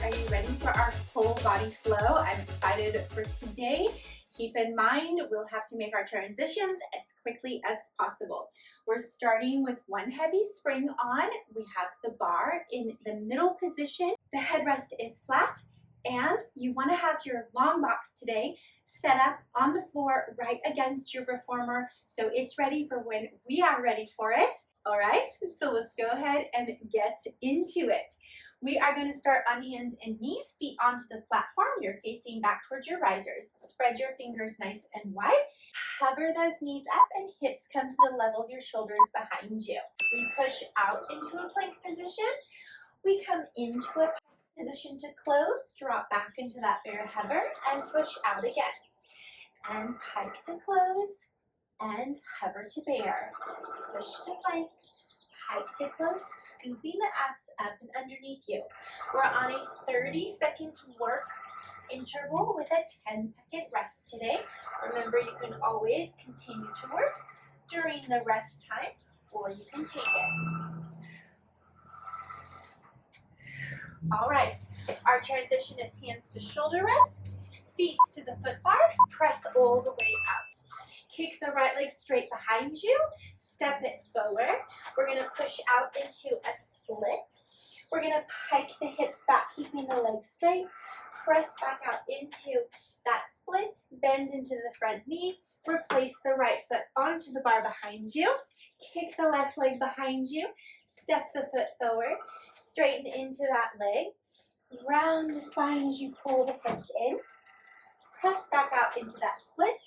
Are you ready for our full body flow? I'm excited for today. Keep in mind, we'll have to make our transitions as quickly as possible. We're starting with one heavy spring on. We have the bar in the middle position. The headrest is flat, and you want to have your long box today set up on the floor right against your reformer so it's ready for when we are ready for it. All right, so let's go ahead and get into it. We are going to start on hands and knees, feet onto the platform. You're facing back towards your risers. Spread your fingers nice and wide. Hover those knees up and hips come to the level of your shoulders behind you. We push out into a plank position. We come into a position to close, drop back into that bear hover, and push out again. And pike to close, and hover to bear. Push to plank. Hike to close, scooping the abs up and underneath you. We're on a 30-second work interval with a 10-second rest today. Remember, you can always continue to work during the rest time, or you can take it. All right, our transition is hands to shoulder rest, feet to the foot bar, press all the way out. Kick the right leg straight behind you, step it forward. We're gonna push out into a split. We're gonna pike the hips back, keeping the legs straight. Press back out into that split, bend into the front knee. Replace the right foot onto the bar behind you. Kick the left leg behind you. Step the foot forward. Straighten into that leg. Round the spine as you pull the hips in. Press back out into that split.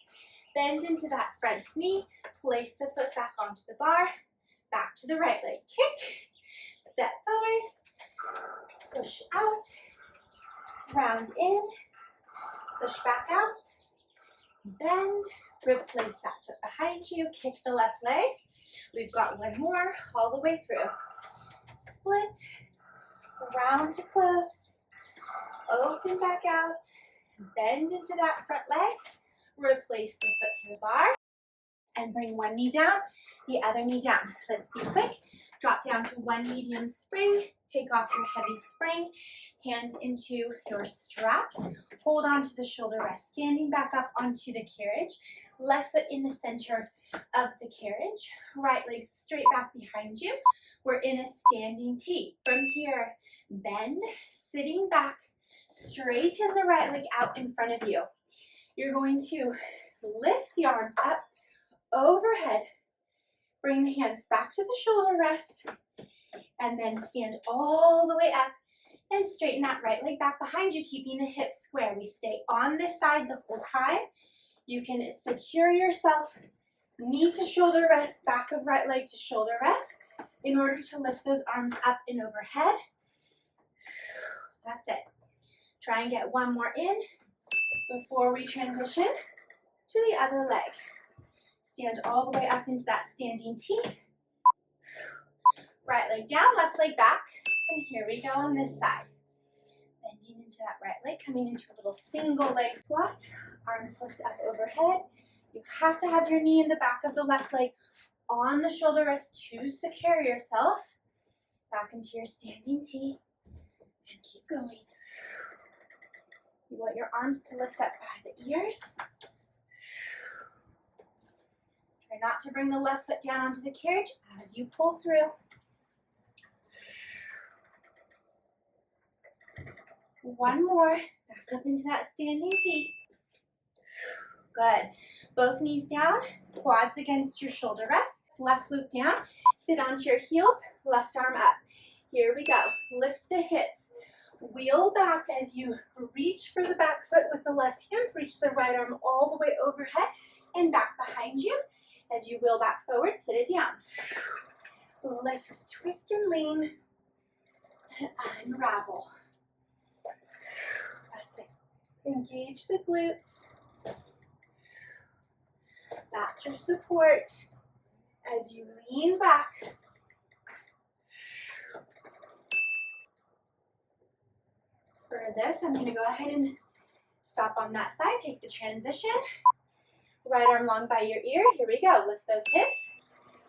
Bend into that front knee, place the foot back onto the bar, back to the right leg. Kick, step forward, push out, round in, push back out, bend, replace that foot behind you, kick the left leg. We've got one more all the way through. Split, round to close, open back out, bend into that front leg. Replace the foot to the bar and bring one knee down, the other knee down. Let's be quick. Drop down to one medium spring. Take off your heavy spring. Hands into your straps. Hold on to the shoulder rest. Standing back up onto the carriage. Left foot in the center of the carriage. Right leg straight back behind you. We're in a standing T. From here, bend, sitting back, straighten the right leg out in front of you. You're going to lift the arms up overhead, bring the hands back to the shoulder rest, and then stand all the way up and straighten that right leg back behind you, keeping the hips square. We stay on this side the whole time. You can secure yourself, knee to shoulder rest, back of right leg to shoulder rest, in order to lift those arms up and overhead. That's it. Try and get one more in before we transition to the other leg. Stand all the way up into that standing T. Right leg down, left leg back. And here we go on this side. Bending into that right leg, coming into a little single leg squat. Arms lift up overhead. You have to have your knee in the back of the left leg on the shoulder rest to secure yourself. Back into your standing T. And keep going. You want your arms to lift up by the ears. Try not to bring the left foot down onto the carriage as you pull through. One more. Back up into that standing T. Good. Both knees down, quads against your shoulder rests. Left glute down. Sit onto your heels, left arm up. Here we go. Lift the hips. Wheel back as you reach for the back foot with the left hand. Reach the right arm all the way overhead and back behind you. As you wheel back forward, sit it down. Lift, twist, and lean. And unravel. That's it. Engage the glutes. That's your support. As you lean back. For this, I'm going to go ahead and stop on that side. Take the transition. Right arm long by your ear. Here we go. Lift those hips.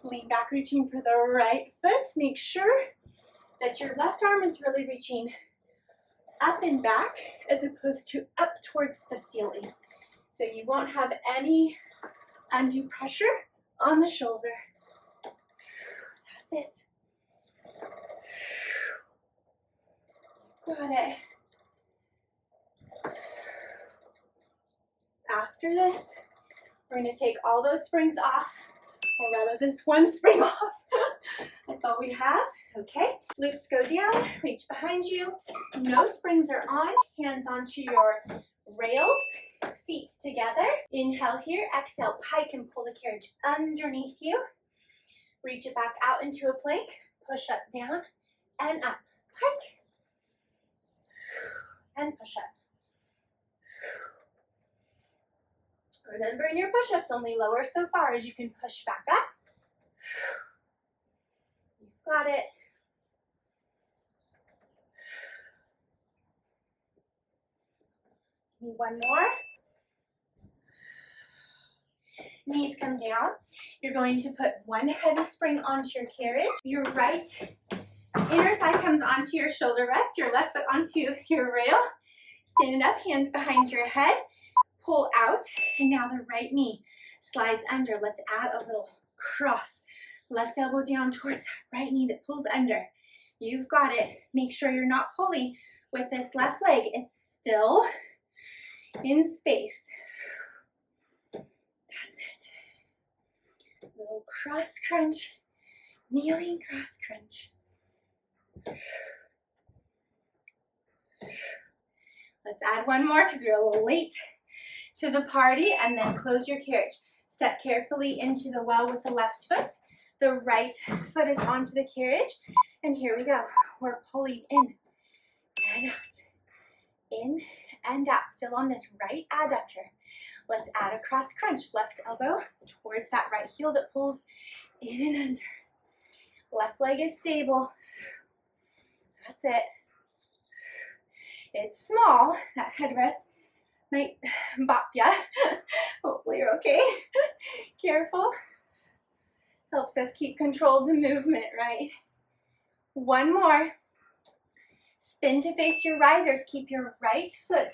Lean back, reaching for the right foot. Make sure that your left arm is really reaching up and back as opposed to up towards the ceiling. So you won't have any undue pressure on the shoulder. That's it. Got it. After this, we're going to take all those springs off, or rather this one spring off. That's all we have. Okay. Loops go down, reach behind you. No springs are on. Hands onto your rails, feet together. Inhale here, exhale, pike and pull the carriage underneath you. Reach it back out into a plank, push up, down, and up. Pike, and push up. Remember, in your push-ups, only lower so far as you can push back up. You've got it. Give me one more. Knees come down. You're going to put one heavy spring onto your carriage. Your right inner thigh comes onto your shoulder rest, your left foot onto your rail. Stand up, hands behind your head. Pull out, and now the right knee slides under. Let's add a little cross. Left elbow down towards that right knee that pulls under. You've got it. Make sure you're not pulling with this left leg. It's still in space. That's it. Little cross crunch, kneeling cross crunch. Let's add one more because we're a little late to the party, and then close your carriage. Step carefully into the well with the left foot. The right foot is onto the carriage, and here we go. We're pulling in and out, in and out, still on this right adductor. Let's add a cross crunch. Left elbow towards that right heel that pulls in and under. Left leg is stable. That's it. It's small, that headrest might bop ya. Hopefully you're okay. Careful. Helps us keep control of the movement, right? One more. Spin to face your risers. Keep your right foot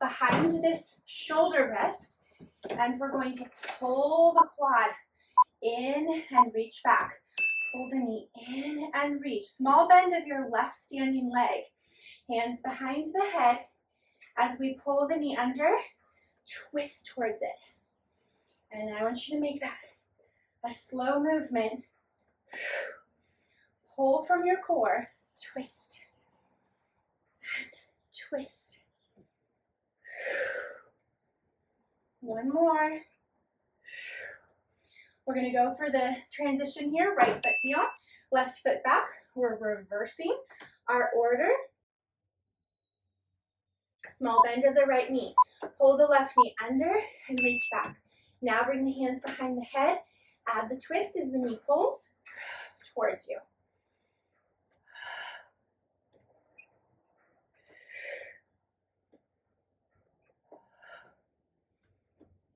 behind this shoulder rest. And we're going to pull the quad in and reach back. Pull the knee in and reach. Small bend of your left standing leg. Hands behind the head. As we pull the knee under, twist towards it. And I want you to make that a slow movement. Pull from your core, twist, and twist. One more. We're going to go for the transition here. Right foot down, left foot back. We're reversing our order. Small bend of the right knee. Pull the left knee under and reach back. Now bring the hands behind the head. Add the twist as the knee pulls towards you.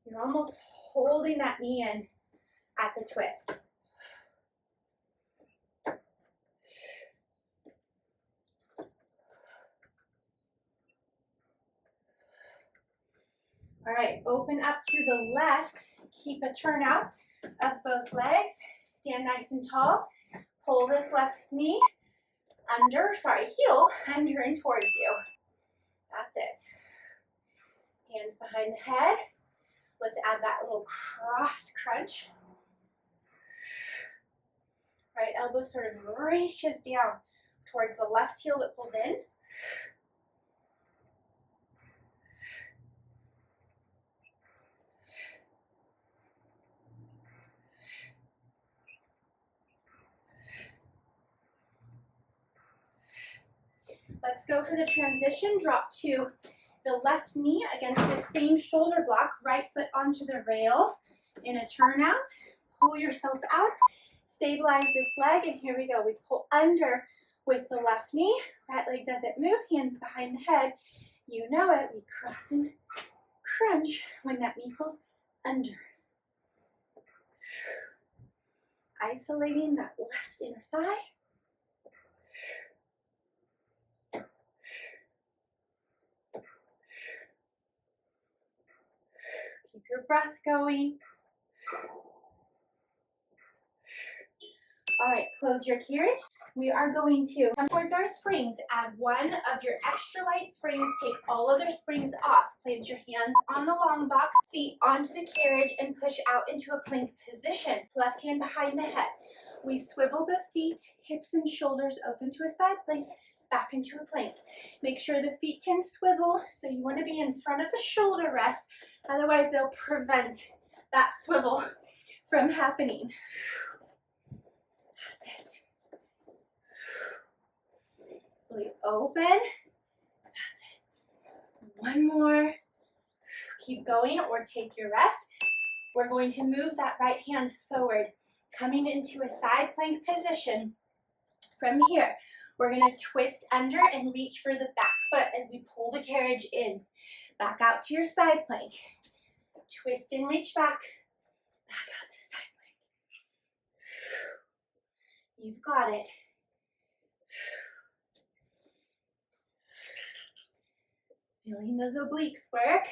You're almost holding that knee in at the twist. All right, open up to the left. Keep a turnout of both legs. Stand nice and tall. Pull this left knee heel under and towards you. That's it. Hands behind the head. Let's add that little cross crunch. Right elbow sort of reaches down towards the left heel that pulls in. Let's go for the transition. Drop to the left knee against the same shoulder block. Right foot onto the rail in a turnout. Pull yourself out. Stabilize this leg, and here we go. We pull under with the left knee. Right leg doesn't move. Hands behind the head. You know it. We cross and crunch when that knee pulls under. Isolating that left inner thigh. breath going. All right, close your carriage. We are going to come towards our springs. Add one of your extra light springs. Take all other springs off. Plant your hands on the long box, feet onto the carriage, and push out into a plank position. Left hand behind the head. We swivel the feet, hips and shoulders open to a side plank, back into a plank. Make sure the feet can swivel, so you want to be in front of the shoulder rest. Otherwise, they'll prevent that swivel from happening. That's it. Really open. That's it. One more. Keep going or take your rest. We're going to move that right hand forward, coming into a side plank position. From here, we're going to twist under and reach for the back foot as we pull the carriage in. Back out to your side plank. Twist and reach back. Back out to side plank. You've got it. Feeling those obliques work.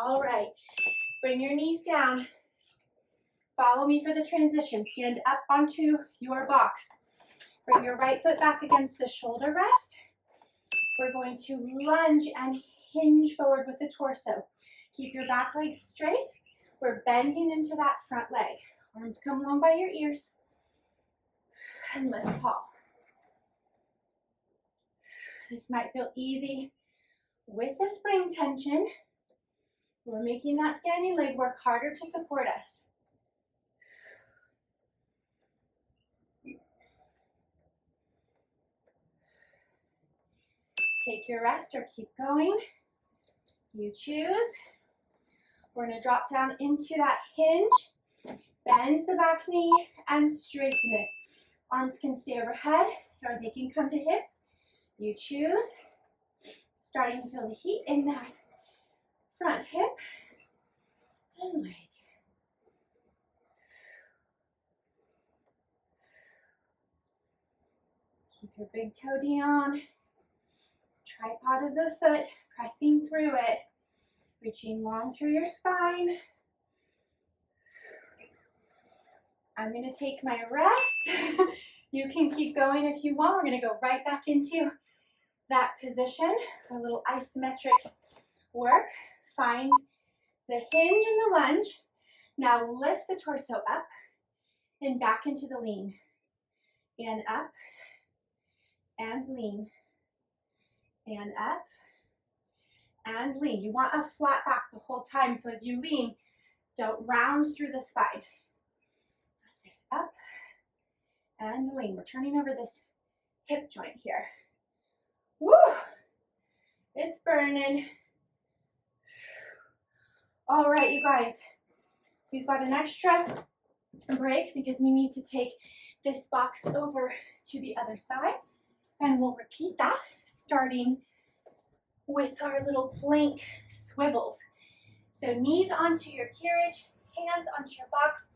All right, bring your knees down. Follow me for the transition. Stand up onto your box. Bring your right foot back against the shoulder rest. We're going to lunge and hinge forward with the torso. Keep your back leg straight. We're bending into that front leg. Arms come along by your ears. And lift tall. This might feel easy with the spring tension. We're making that standing leg work harder to support us. Take your rest or keep going. You choose. We're going to drop down into that hinge. Bend the back knee and straighten it. Arms can stay overhead or they can come to hips. You choose. Starting to feel the heat in that front hip and leg. Keep your big toe down. Tripod of the foot, pressing through it. Reaching long through your spine. I'm going to take my rest. You can keep going if you want. We're going to go right back into that position for a little isometric work. Find the hinge and the lunge. Now lift the torso up and back into the lean. And up and lean. And up and lean. You want a flat back the whole time, so as you lean, don't round through the spine. That's it. Up and lean. We're turning over this hip joint here. Woo! It's burning. All right, you guys, we've got an extra break because we need to take this box over to the other side, and we'll repeat that starting with our little plank swivels. So knees onto your carriage, hands onto your box.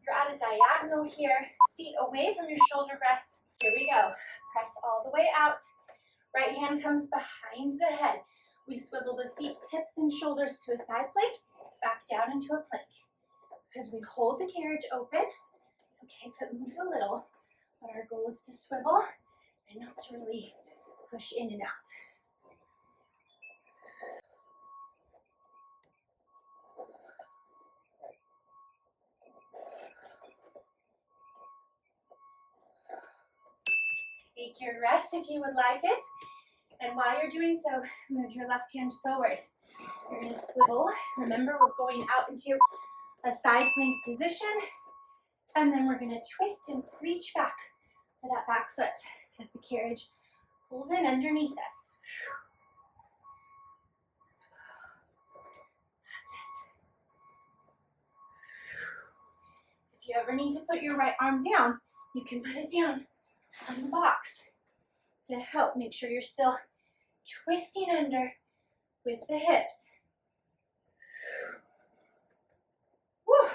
You're at a diagonal here, feet away from your shoulder rests. Here we go. Press all the way out. Right hand comes behind the head. We swivel the feet, hips, and shoulders to a side plank, back down into a plank. As we hold the carriage open, it's okay if it moves a little, but our goal is to swivel and not to really push in and out. Take your rest if you would like it. And while you're doing so, move your left hand forward. You're going to swivel. Remember, we're going out into a side plank position. And then we're going to twist and reach back for that back foot as the carriage pulls in underneath us. That's it. If you ever need to put your right arm down, you can put it down on the box to help make sure you're still twisting under with the hips. Woo.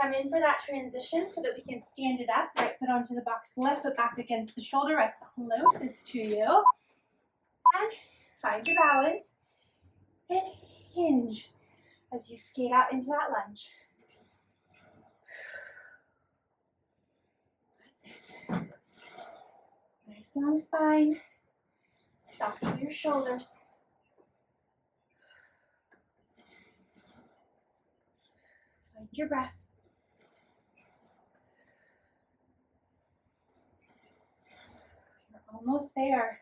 Come in for that transition so that we can stand it up. Right foot onto the box, left foot back against the shoulder, rest closest to you. And find your balance. And hinge as you skate out into that lunge. That's it. Nice long spine. Soft through your shoulders. Find your breath. You're almost there.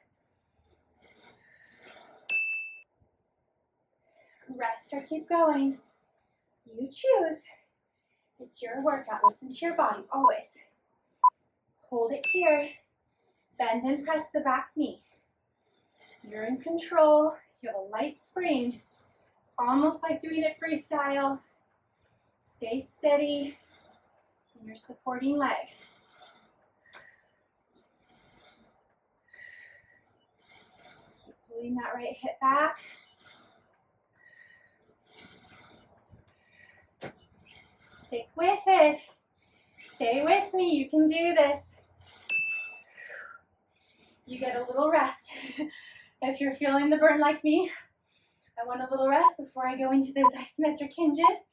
Rest or keep going. You choose. It's your workout. Listen to your body always. Hold it here. Bend and press the back knee. You're in control. You have a light spring. It's almost like doing it freestyle. Stay steady in your supporting leg. Keep pulling that right hip back. Stick with it. Stay with me. You can do this. You get a little rest. If you're feeling the burn like me, I want a little rest before I go into those isometric hinges.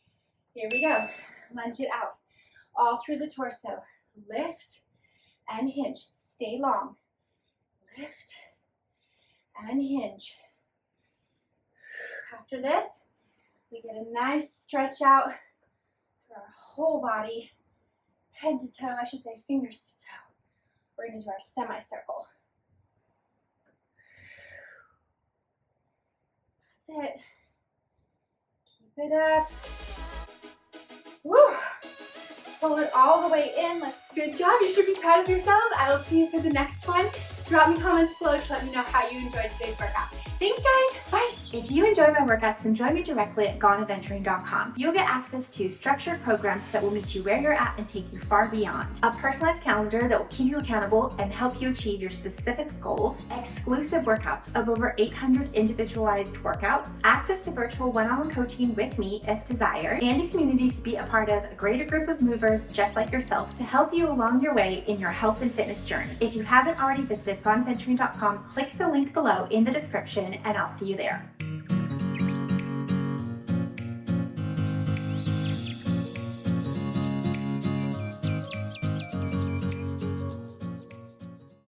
Here we go. Lunge it out. All through the torso. Lift and hinge. Stay long. Lift and hinge. After this, we get a nice stretch out for our whole body. Head to toe, I should say fingers to toe. We're going to do our semicircle. That's it. Keep it up. Woo! Pull it all the way in. Good job. You should be proud of yourselves. I will see you for the next one. Drop me comments below to let me know how you enjoyed today's workout. Thanks, guys. Bye. If you enjoy my workouts, then join me directly at goneadventuring.com. You'll get access to structured programs that will meet you where you're at and take you far beyond. A personalized calendar that will keep you accountable and help you achieve your specific goals. Exclusive workouts of over 800 individualized workouts. Access to virtual one-on-one coaching with me if desired. And a community to be a part of a greater group of movers just like yourself to help you along your way in your health and fitness journey. If you haven't already visited goneadventuring.com, click the link below in the description and I'll see you there.